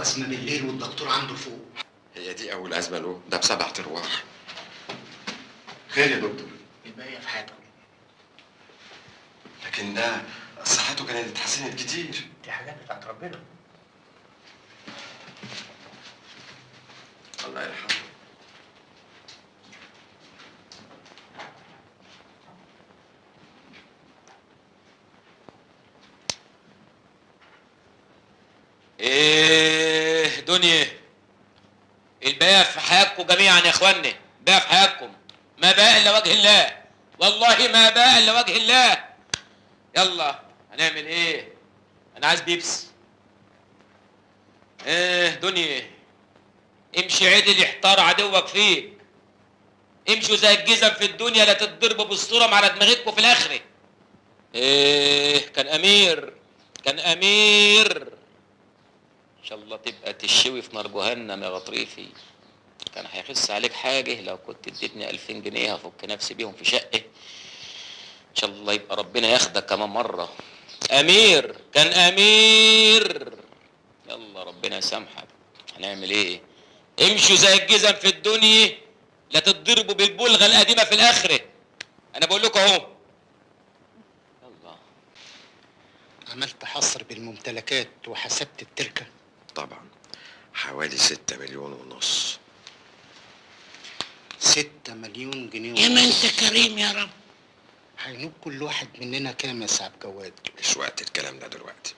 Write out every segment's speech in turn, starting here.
أزمة بالليل والدكتور عنده فوق. هي دي أول أزمة له؟ ده ب7 أرواح. خير يا دكتور؟ الباقية في حياتكم. لكن ده صحته كانت اتحسنت كتير. دي حاجات بتاعت ربنا. الله يرحمه. ايه دنيا، الباقي في حياتكم جميعا يا اخواني، الباقي في حياتكم، ما باقي الا وجه الله، والله ما باقي الا وجه الله. يلا هنعمل ايه؟ انا عايز بيبس. ايه دنيا، امشي عدل يحتار عدوك فيك، امشوا زي الجزم في الدنيا لا تتضربوا بالصورة على دماغتكم في الاخره. ايه كان امير، كان امير، ان شاء الله تبقى تشوي في نار جهنم يا غطريفي. كان هيخس عليك حاجه لو كنت اديتني 2000 جنيه هفك نفسي بيهم في شقه. ان شاء الله يبقى ربنا ياخدك كمان مره. امير كان امير. يلا ربنا يسامحك، هنعمل ايه؟ امشوا زي الجزم في الدنيا لا تتضربوا بالبلغه القديمه في الاخره. انا بقول لكم اهو. يلا. عملت حصر بالممتلكات وحسبت التركة؟ طبعا حوالي 6 مليون ونص. 6 مليون جنيه يا ما انت كريم يا رب. هينوب كل واحد مننا كام يا سعد جواد؟ مش وقت الكلام ده دلوقتي.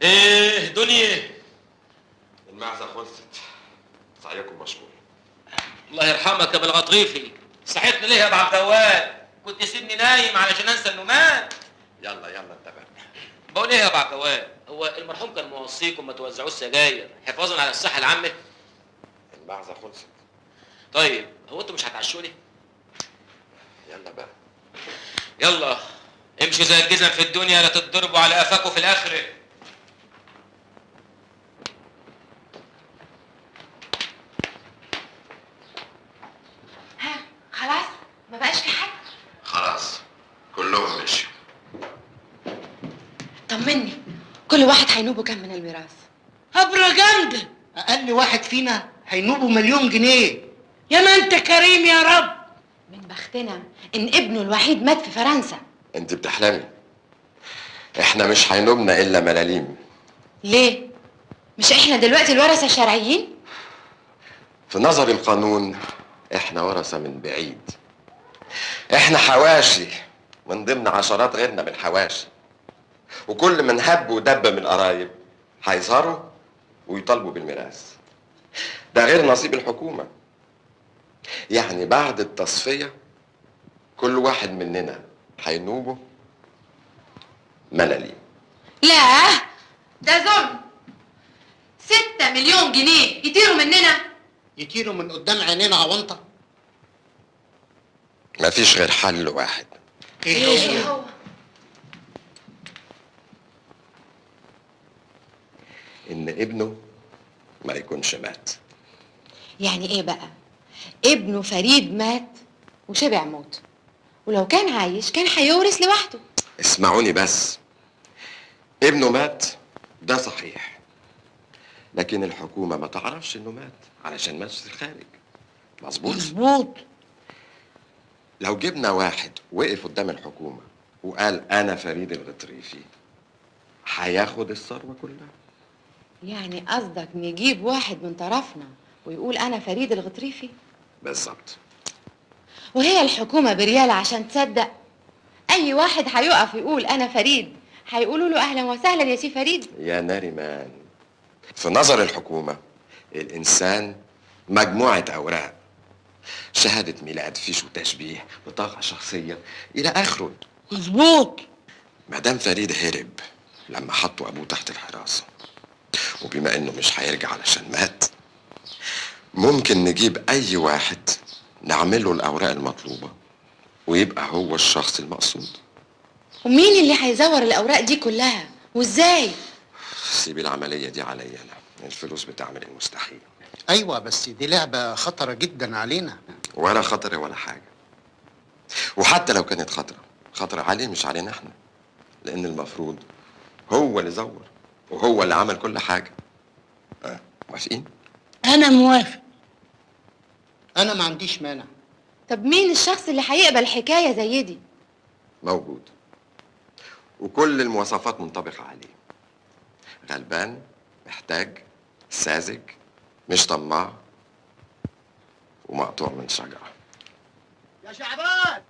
ايه دنيا، المعزة خلصت، سعيكم مشكور. الله يرحمك يا ابو الغطريفي، صحيتني ليه يا ابو عبد الجواد؟ كنت سيبني نايم علشان انسى انه مات. يلا يلا انت بقى. بقول ايه يا ابو عبد الجواد، هو المرحوم كان موصيكم ما توزعوش سجاير حفاظا على الصحه العامه؟ المعزة خلصت. طيب هو انتوا مش هتعشوني؟ يلا بقى. يلا امشوا زي الجزم في الدنيا لا تتضربوا على قفاكم في الاخره. ها خلاص ما بقاش في حد؟ خلاص كلهم مشوا. طمني، كل واحد هينوبه كام من الميراث؟ هبرة جامدة. أقل واحد فينا هينوبه 1,000,000 جنيه. يا ما انت كريم يا رب. من بختنا إن ابنه الوحيد مات في فرنسا. انت بتحلمي. احنا مش هينوبنا الا ملاليم. ليه؟ مش احنا دلوقتي الورثة الشرعيين؟ في نظر القانون احنا ورثة من بعيد. احنا حواشي من ضمن عشرات غيرنا من الحواشي، وكل من هب ودب من القرايب هيظهروا ويطالبوا بالميراث. ده غير نصيب الحكومة. يعني بعد التصفية كل واحد مننا هينوبه ملاليم. لا ده ظلم. 6 مليون جنيه يطيروا مننا؟ يطيروا من قدام عينينا عوانطة. مفيش غير حل واحد. ايه هو؟ ان ابنه ما يكونش مات. يعني ايه بقى؟ ابنه فريد مات وشبع موت، ولو كان عايش كان هيورث لوحده. اسمعوني بس، ابنه مات ده صحيح، لكن الحكومة ما تعرفش انه مات علشان مات في الخارج. مظبوط؟ مظبوط. لو جبنا واحد وقف قدام الحكومة وقال انا فريد الغطريفي هياخد الثروة كلها. يعني قصدك نجيب واحد من طرفنا ويقول انا فريد الغطريفي؟ بالظبط. وهي الحكومة بريالة عشان تصدق؟ اي واحد هيقف يقول انا فريد هيقولوا له اهلا وسهلا يا سي فريد. يا ناريمان، في نظر الحكومة الإنسان مجموعة أوراق، شهادة ميلاد، فيش وتشبيه، بطاقة شخصية إلى آخره. مظبوط. مدام فريد هرب لما حطوا أبوه تحت الحراسة، وبما إنه مش هيرجع علشان مات، ممكن نجيب أي واحد نعمله الأوراق المطلوبة ويبقى هو الشخص المقصود. ومين اللي هيزور الاوراق دي كلها وازاي؟ سيبي العملية دي عليا أنا، الفلوس بتعمل المستحيل. ايوه بس دي لعبه خطره جدا علينا. ولا خطر ولا حاجة، وحتى لو كانت خطر عليه مش علينا احنا، لأن المفروض هو اللي زور وهو اللي عمل كل حاجة. موافقين؟ انا موافق. انا ما عنديش مانع. طب مين الشخص اللي هيقبل حكايه زي دي؟ موجود، وكل المواصفات منطبقة عليه. غلبان، محتاج، ساذج، مش طماع، ومقطوع من شجرة. يا شعبان،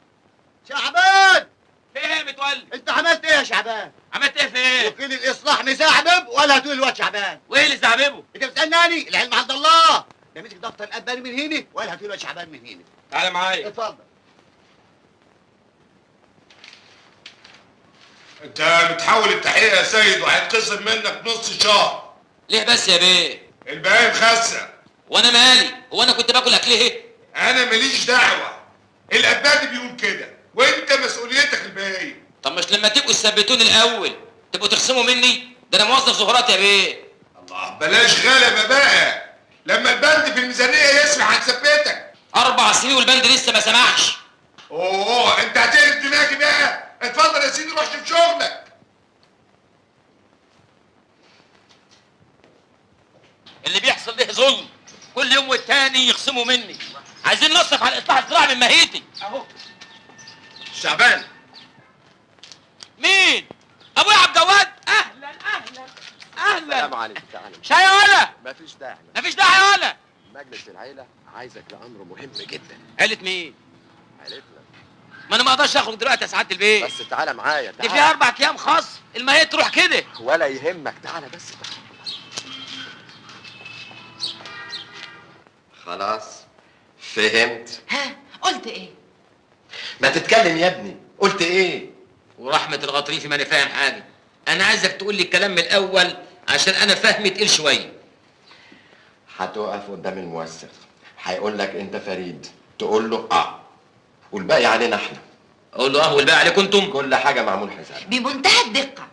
شعبان، في ايه يا متولي؟ انت عملت ايه يا شعبان؟ عملت ايه في ايه؟ وكيل الاصلاح مزعبب ولا هتقول الواد شعبان؟ وايه اللي زعببه؟ انت بتسالني؟ العلم عند الله. ده مسك دفتر الاباني من هنا ولا هتقول الواد شعبان من هنا. تعالى معايا. اتفضل. انت بتحاول التحقيق يا سيد وهيتخصم منك نص شهر. ليه بس يا بيه؟ الباقي مخسر. وانا مالي؟ هو انا كنت باكل اكل ايه؟ انا ماليش دعوه، الاباني بيقول كده وانت مسؤوليتك الباقيه. طب مش لما تبقوا تثبتوني الاول تبقوا تخصموا مني؟ ده انا موظف زهرات يا بيه. الله، بلاش غلبه بقى، لما البند في الميزانيه يسمح هنثبتك. 4 سنين والبند لسه ما سمعش. اوه انت هتقلب دماغي بقى. اتفضل يا سيدي روح شوف شغلك. اللي بيحصل ده ظلم، كل يوم والتاني يخصموا مني. عايزين نصرف على الاصلاح الزراعي من ماهيتي. اهو. شعبان. مين؟ ابويا عبد الجواد. اهلا اهلا اهلا. عليكم، تعالى. شاي يا ولا؟ مفيش داعي، مفيش داعي يا ولا. مجلس العيلة عايزك لأمر مهم جدا. عيلة مين؟ عيلتنا. ما انا ما اقدرش اخرج دلوقتي يا سعاده البيت. بس تعالى معايا، دي تعالى. فيها 4 ايام خاص، الماهيه تروح كده. ولا يهمك، تعالى بس تعالى. خلاص فهمت. ها قلت ايه؟ ما تتكلم يا ابني، قلت ايه؟ ورحمه الغطريفي ماني فاهم حاجه. انا عايزك تقول لي الكلام من الاول عشان انا فهمي تقيل شويه. هتقف قدام الموثق، هيقول لك انت فريد، تقول له اه، والباقي علينا احنا. اقول له اه والباقي عليكم انتم؟ كل حاجه معمول حساب. بمنتهى الدقه.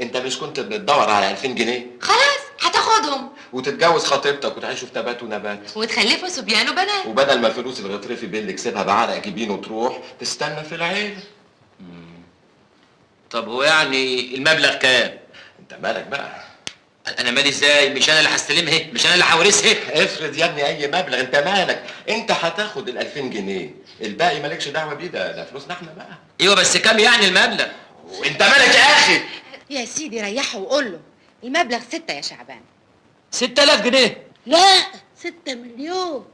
انت مش كنت بتدور على 2000 جنيه خلاص هتاخدهم وتتجوز خطيبتك وتعيشوا في تبات ونبات، وتخلفوا صبيان وبنات. وبدل ما الفلوس الغطرفي اللي كسبها بعرق جبين وتروح تستنى في العيله. طب هو يعني المبلغ كام؟ انت مالك بقى؟ انا مالي ازاي؟ مش انا اللي هستلمها؟ مش انا اللي هورثها؟ افرض يا ابني اي مبلغ، انت مالك؟ انت هتاخد ال 2000 جنيه، الباقي مالكش دعوه بيه، ده فلوسنا احنا بقى. ايوه بس كام يعني المبلغ؟ وانت مالك يا اخي؟ يا سيدي ريحه وقول له المبلغ 6 يا شعبان. 6000 جنيه. لا 6 مليون.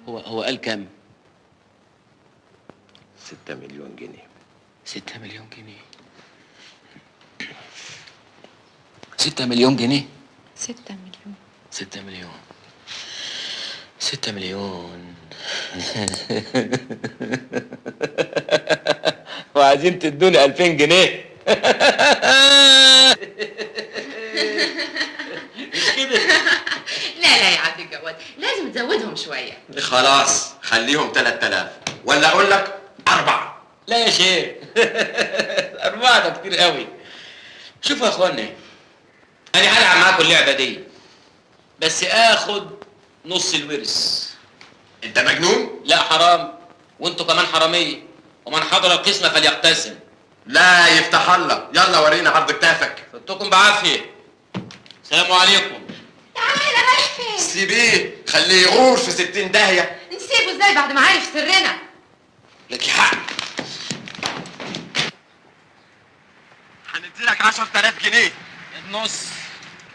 هو قال كام؟ 6 مليون جنيه. 6 مليون جنيه. 6 مليون جنيه. 6 مليون. 6 مليون. 6 مليون. وعايزين تدوني 2000 جنيه. مش كده؟ لا يا عبد الجواد لازم تزودهم شويه. خلاص خليهم 3000 ولا اقول لك 4. لا يا شيخ. 4 ده كتير قوي. شوفوا يا اخوانا، انا هلعب معاكم اللعبه دي بس اخد نص الورث. انت مجنون؟ لا حرام، وانتوا كمان حراميه، ومن حضر القسمه فليقتسم. لا يفتح الله، يلا ورينا عرض كتافك. فدتكم بعافيه. السلام عليكم. تعالى رايح فين؟ سيبيه، خليه يغور في 60 داهيه. نسيبه ازاي بعد ما عارف سرنا؟ لك حق. هنديلك 10000 جنيه. النص.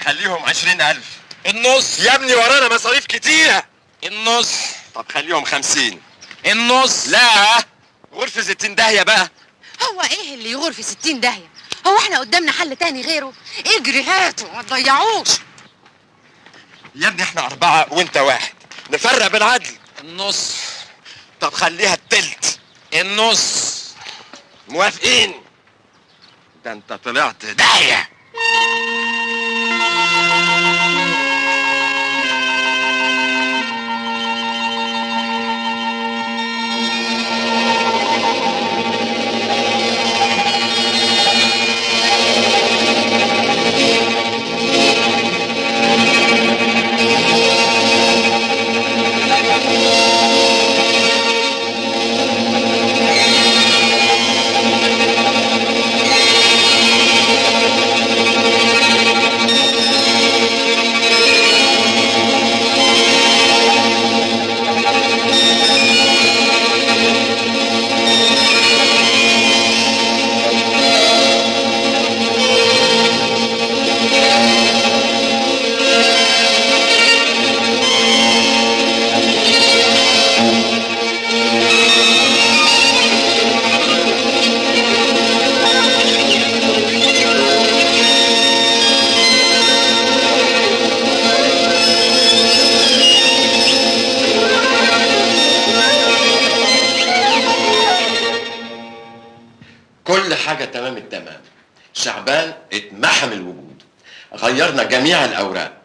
خليهم 20000. النص يا ابني ورانا مصاريف كتيرة. النص. طب خليهم 50. النص. لا، غرفة 60 داهية بقى. هو ايه اللي يغور في 60 داهية؟ هو احنا قدامنا حل تاني غيره؟ اجري هاته ما تضيعوش. يا ابني احنا 4 وانت 1، نفرق بالعدل. النص. طب خليها التلت. النص. موافقين؟ ده انت طلعت داهية. كل حاجة تمام التمام. شعبان اتمحم الوجود. غيرنا جميع الأوراق،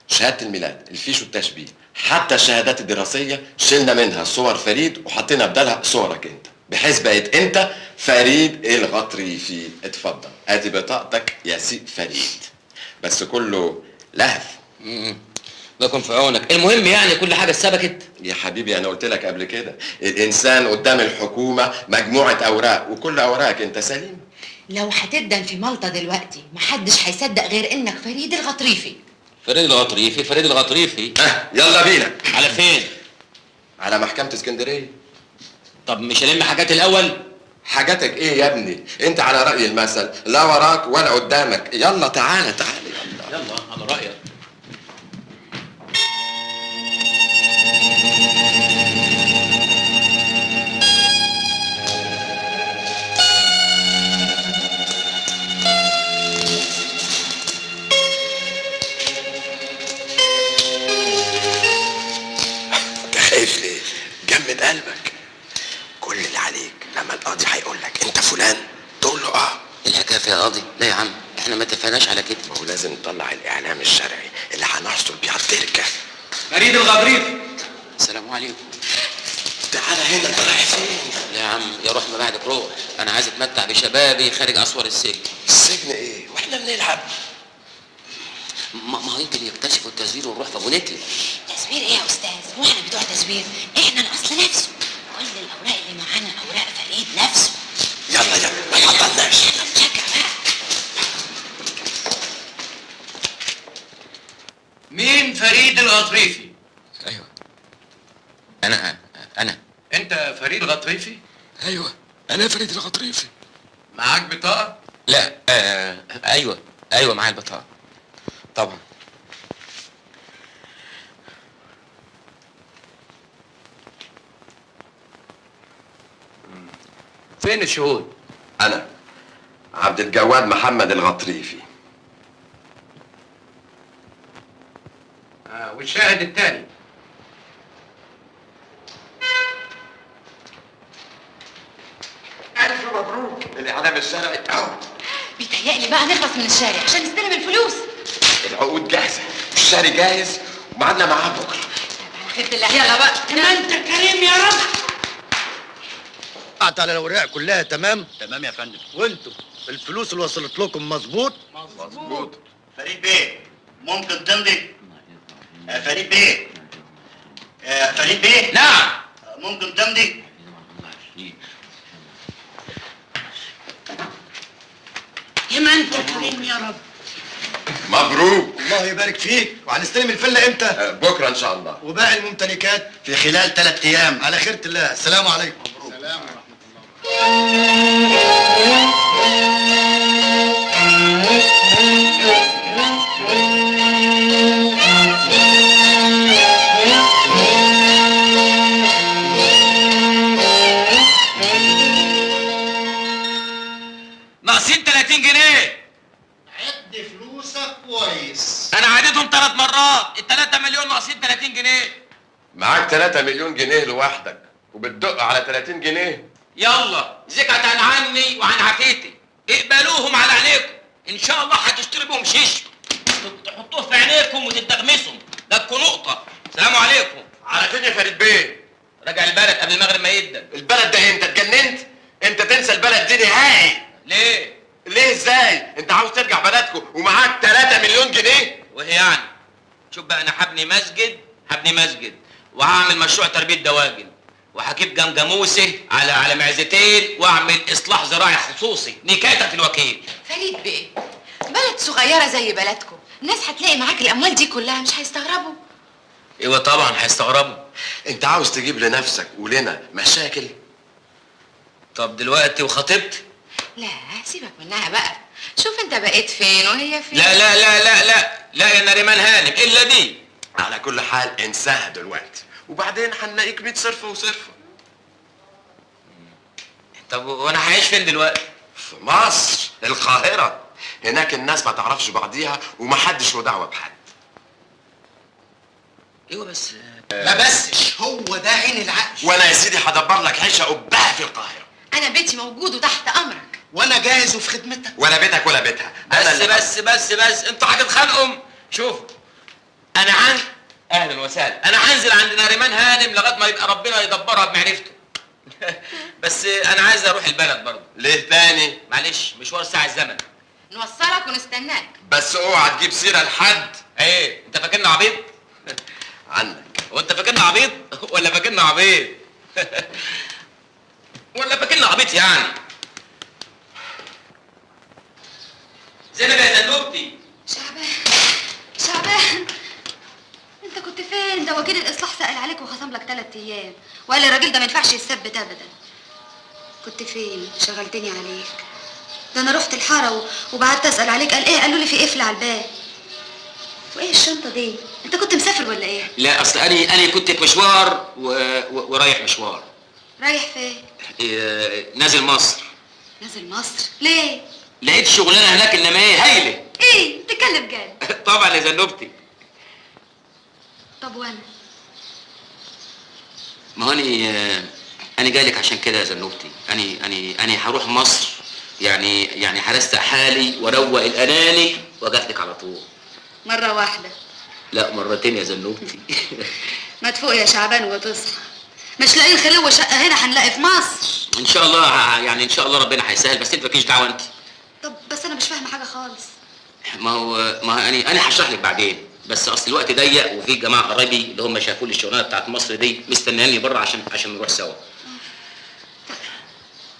شهادة الميلاد، الفيش والتشبيه، حتى الشهادات الدراسية شلنا منها صور فريد وحطينا بدالها صورك انت، بحيث بقيت انت فريد الغطريفي. اتفضل، ادي بطاقتك يا سي فريد. بس كله لهف. الله يكون في عونك. المهم يعني كل حاجه اتثبتت. يا حبيبي انا قلت لك قبل كده، الانسان قدام الحكومه مجموعه اوراق، وكل اوراقك انت سليم. لو هتدن في مالطا دلوقتي محدش هيصدق غير انك فريد الغطريفي. فريد الغطريفي، فريد الغطريفي. يلا بينا. على فين؟ على محكمه اسكندريه. طب مش هلم حاجات الاول؟ حاجاتك ايه يا ابني؟ انت على راي المثل، لا وراك ولا قدامك. يلا تعالى تعالى. يلا على رايك. خايف ليه؟ جمد قلبك. كل اللي عليك لما القاضي هيقول لك انت فلان تقول له اه. الحكايه فيها قاضي؟ لا يا عم احنا ما اتفقناش على كده. ما هو لازم نطلع الاعلام الشرعي اللي هنحصل بيه على التركه. فريد الغطريفي. السلام عليكم. تعالى هنا، انت رايح فين؟ لا يا عم يا روح ما بعدك روح، انا عايز اتمتع بشبابي خارج اسوار السجن. السجن ايه؟ واحنا بنلعب. ما هو يمكن يكتشفوا التزوير ونروح في ابو نتي. تزوير ايه يا استاذ؟ هو احنا بتوع تزوير؟ احنا الاصل نفسه. كل الاوراق اللي معانا اوراق فريد نفسه. يلا يلا ما تعطلناش. نشجع بقى. مين فريد الغطريفي؟ ايوه انا انت فريد الغطريفي؟ ايوه انا فريد الغطريفي. معاك بطاقة؟ لا ايوه معايا البطاقه طبعا. فين الشهود؟ انا عبد الجواد محمد الغطريفي. والشاهد الثاني؟ الف مبروك الاعلام الشرعي اهو. بيتهيألي بقى نخلص من الشارع عشان نستلم الفلوس. العقود جاهزه والشاري جاهز ومعادنا معاه بكره. على خيرة الله. يلا بقى. ما انت كريم يا رب. قعدت على الاوراق كلها تمام؟ تمام يا فندم. وانتوا الفلوس اللي وصلت لكم مظبوط؟ مظبوط. فريد بيه ممكن تمضي؟ فريد بيه فريد بيه نعم. ممكن تمضي؟ يا ما انت كريم يا رب. مبروك. الله يبارك فيك. وهنستلم الفيلا امتى؟ بكره ان شاء الله. وباقي الممتلكات في خلال 3 ايام على خيرة الله. السلام عليكم. سلام ورحمه الله. عدهم 3 مرات، ال3 مليون ناقصين 30 جنيه. معاك 3 مليون جنيه لوحدك وبتدق على 30 جنيه. يلا زكاة عني وعن عافيتي، اقبلوهم على عينيكم، ان شاء الله هتشتري بهم شيش تحطوه في عينيكم وتدغمسهم، لكوا نقطة. سلام عليكم. على فين يا فريد بيه؟ راجع البلد قبل المغرب ما يبدا. البلد ده انت اتجننت؟ انت تنسى البلد دي نهائي. ليه؟ ليه ازاي؟ انت عاوز ترجع بلدكم ومعاك 3 مليون جنيه؟ وهي يعني شوف بقى، انا هبني مسجد وهعمل مشروع تربيه دواجن، وهجيب جمجموسه على معزتين، واعمل اصلاح زراعي خصوصي نكايه الوكيل. فريد بيه، بلد صغيرة زي بلدكم، الناس هتلاقي معاك الأموال دي كلها، مش هيستغربوا. ايوه طبعا هيستغربوا. انت عاوز تجيب لنفسك ولنا مشاكل؟ طب دلوقتي وخطيبتي؟ لا سيبك منها بقى، شوف انت بقيت فين وهي فين. لا لا لا لا لا لا يا نريمان هانم، الا دي. على كل حال انساها دلوقتي، وبعدين هنلاقيك 100 صرفه وصرفه. طب وانا هعيش فين دلوقتي؟ في مصر، القاهرة. هناك الناس ما تعرفش بعضيها ومحدش له دعوة بحد. ايوه بس ما بسش، هو ده عين العقل. وانا يا سيدي هدبر لك عيشة قبها في القاهرة. أنا بيتي موجود وتحت أمرك. وانا جاهز وفي خدمتك. ولا بيتك ولا بيتها. بس انتوا هتتخانقوا. شوف انا اهلا وسهلا، انا هنزل عند نريمان هانم لغايه ما يبقى ربنا يدبرها بمعرفته. بس انا عايز اروح البلد برضه. ليه تاني؟ معلش مشوار ساعه الزمن. نوصلك ونستناك. بس اوعى تجيب سيرة لحد. ايه انت فاكرني عبيط؟ عنك. وانت فاكرني عبيط ولا فاكرني عبيط؟ ولا فاكرني عبيط يعني؟ زينب يا زنوبتي. شعبان انت كنت فين؟ ده وكيل الاصلاح سأل عليك وخصم لك 3 ايام وقال لي الراجل ده ما ينفعش يثبت ابدا. كنت فين؟ شغلتني عليك. ده انا رحت الحاره وبعدت اسال عليك، قال ايه؟ قالوا لي في قفل على الباب. وايه الشنطه دي؟ انت كنت مسافر ولا ايه؟ لا اصل انا كنت في مشوار ورايح مشوار. رايح فين؟ نازل مصر. نازل مصر ليه؟ لقيت شغلانه هناك انما ايه هايله. ايه بتتكلم جد؟ طبعا يا زنوبتي. طب وانا؟ ما هو انا جاي لك عشان كده يا زنوبتي. انا هروح مصر، يعني هرستق حالي واروق الاناني واجات لك على طول. مره واحده؟ لا مرتين يا زنوبتي. ما تفوق يا شعبان وتصحى، مش لاقيين خلوه شقه هنا هنلاقي في مصر. ان شاء الله، يعني ان شاء الله ربنا هيسهل، بس انت مالكيش دعوه انت. طب بس انا مش فاهمه حاجه خالص. ما هو انا هشرح لك بعدين، بس اصل الوقت ضيق وفي جماعه قرايبي اللي هم شافوا لي الشغلانه بتاعت مصر دي مستنياني بره عشان نروح سوا.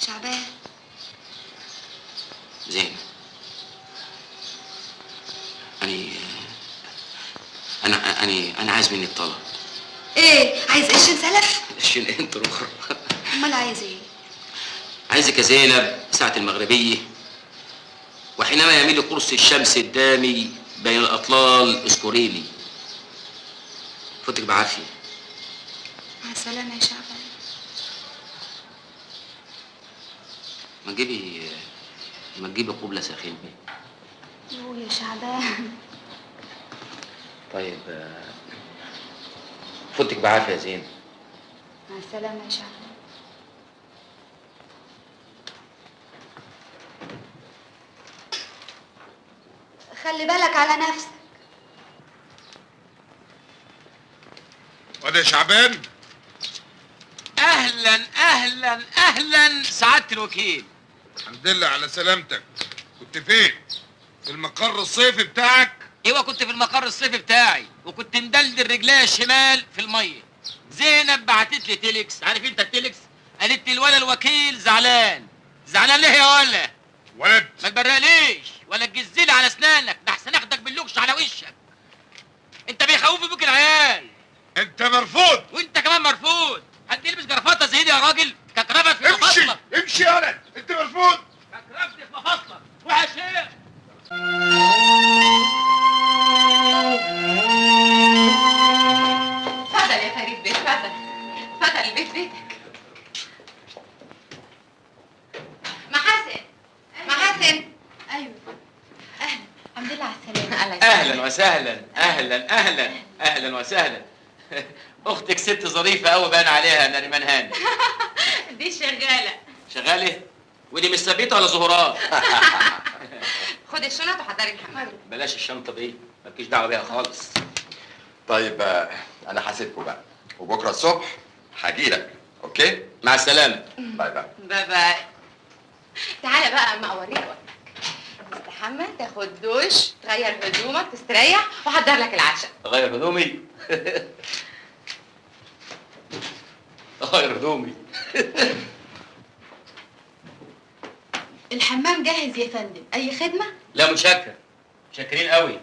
شعبان زين. انا عايز منك طلب. ايه؟ عايز قرشين سلف؟ قرشين انت رخر. امال عايز ايه؟ عايزك يا زينب ساعة المغربية، وحينما يميل قرص الشمس الدامي بين الأطلال اذكري لي. فوتك بعافية. مع السلامة يا شعبان. ما تجيبي قبلة ساخنة. يو يا شعبان. طيب فوتك بعافية يا زين. مع السلامة يا شعبان. خلي بالك على نفسك. وده شعبان. أهلا أهلا أهلا سعادة الوكيل. الحمد لله على سلامتك. كنت فين؟ في المقر الصيفي بتاعك؟ ايوه كنت في المقر الصيفي بتاعي، وكنت مدلدل رجليا الشمال في الميه. زينب بعتت لي تيلكس، عارف انت التيلكس؟ قالت لي الولا الوكيل زعلان. زعلان ليه يا ولا؟ ولد ما تبرقليش ولا تجزلي على اسنانك، ده احسن اخدك باللوكش على وشك. انت بيخوفوا بيك العيال. انت مرفوض. وانت كمان مرفوض. حد يلبس جرافطه زي دي يا راجل؟ ككرفت في امشي مفاصلك. امشي يا ولد، انت مرفوض. ككرفت في مفاصلك. روح يا شيخ. اتفضل يا فريد بيه، اتفضل. اتفضل البيت بيتك. محاسن. محاسن. ايوه. اهلا. الحمد لله على السلامة. الله يسلمك. اهلا وسهلا، اهلا اهلا اهلا وسهلا. اختك ست ظريفه قوي باين عليها نريمان هاني. دي شغاله. شغاله؟ ودي مش ثابته ولا زهورات؟ خد الشنط وحضري الحمام. بلاش الشنطه دي، مالكيش دعوه بيها خالص. طيب انا هسيبكم بقى، وبكره الصبح هجيلك. اوكي؟ مع السلامه. باي باي. باي باي. تعالى بقى اما اوريك وقتك. تستحمى، تاخد دوش، تغير هدومك، تستريح، واحضر لك العشاء. اغير هدومي؟ اغير هدومي. الحمام جاهز يا فندم، اي خدمه؟ لا متشكر، متشكرين قوي.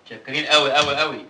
متشكرين قوي قوي قوي.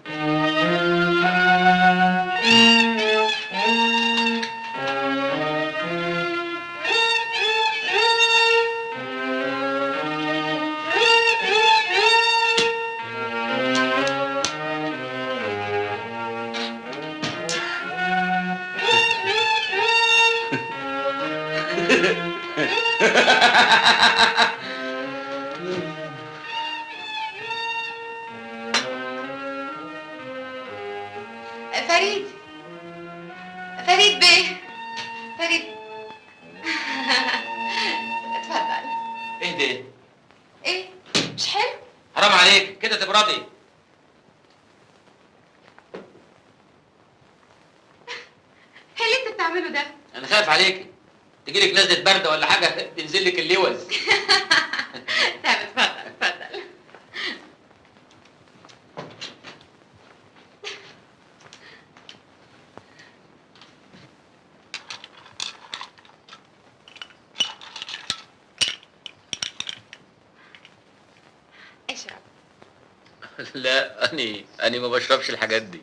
فريد، فريد بيه، فريد. اتفضل. ايه ده؟ ايه؟ مش حلو؟ حرام عليك كده تبردي. ايه اللي انت بتعمله ده؟ انا خايف عليك تجيلك نزله برد ولا حاجه تنزل لك اللوز. طب اتفضل اتفضل. اشرب. لا اني ما بشربش الحاجات دي.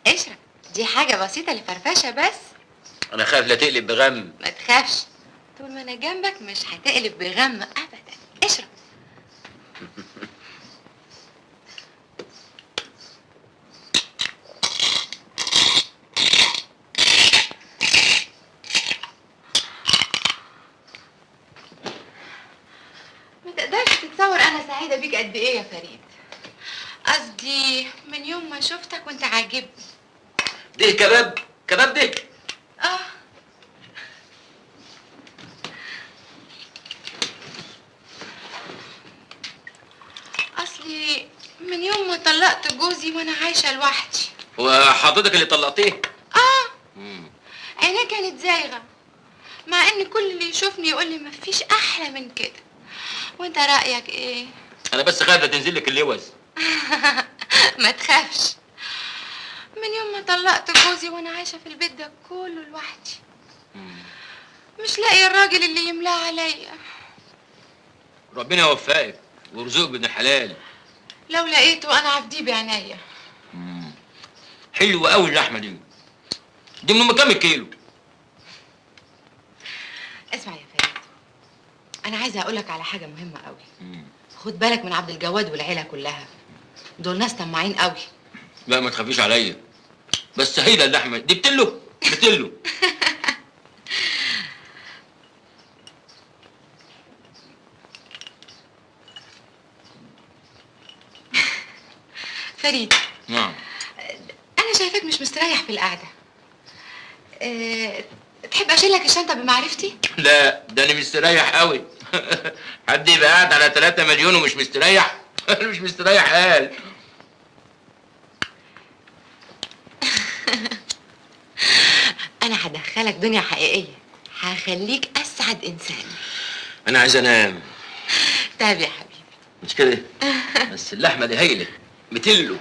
اشرب، دي حاجة بسيطة لفرفشة بس. انا خايف لا تقلب بغم. ما تخافش، طول ما انا جنبك مش هتقلب بغم ابدا. اشرب. ما تقدرش تتصور انا سعيدة بيك قد ايه يا فريد. قصدي من يوم ما شفتك وانت عاجبني. ده كباب؟ كباب ده؟ اه. اصلي من يوم ما طلقت جوزي وانا عايشه لوحدي. وحضرتك اللي طلقتيه؟ اه. عينيه كانت زايغه، مع ان كل اللي يشوفني يقول لي مفيش احلى من كده. وانت رايك ايه؟ انا بس خايف لا تنزل لك اللوز. ما تخافش، من يوم ما طلقت جوزي وانا عايشه في البيت ده كله لوحدي، مش لاقي الراجل اللي يملاه عليا. ربنا يوفقك ويرزقك بابن الحلال. لو لقيته انا عبديه بعينيا. حلوه قوي اللحمه دي من كام كيلو؟ اسمع يا فريد، انا عايزه اقولك على حاجه مهمه قوي. خد بالك من عبد الجواد والعيله كلها، دول ناس طماعين قوي. لا ما تخافيش عليا، بس هيدا اللحمه دي بتلو. فريد. نعم. انا شايفاك مش مستريح في القعده. تحب اشيلك الشنطه بمعرفتي؟ لا ده انا مستريح قوي. حد يبقى قاعد على 3 مليون ومش مستريح؟ انا مش مستريح قال. انا هدخلك دنيا حقيقيه، هخليك اسعد انسان. انا عايز انام. طيب يا حبيبي. مش كده؟ بس اللحمه دي هايله، بتلو.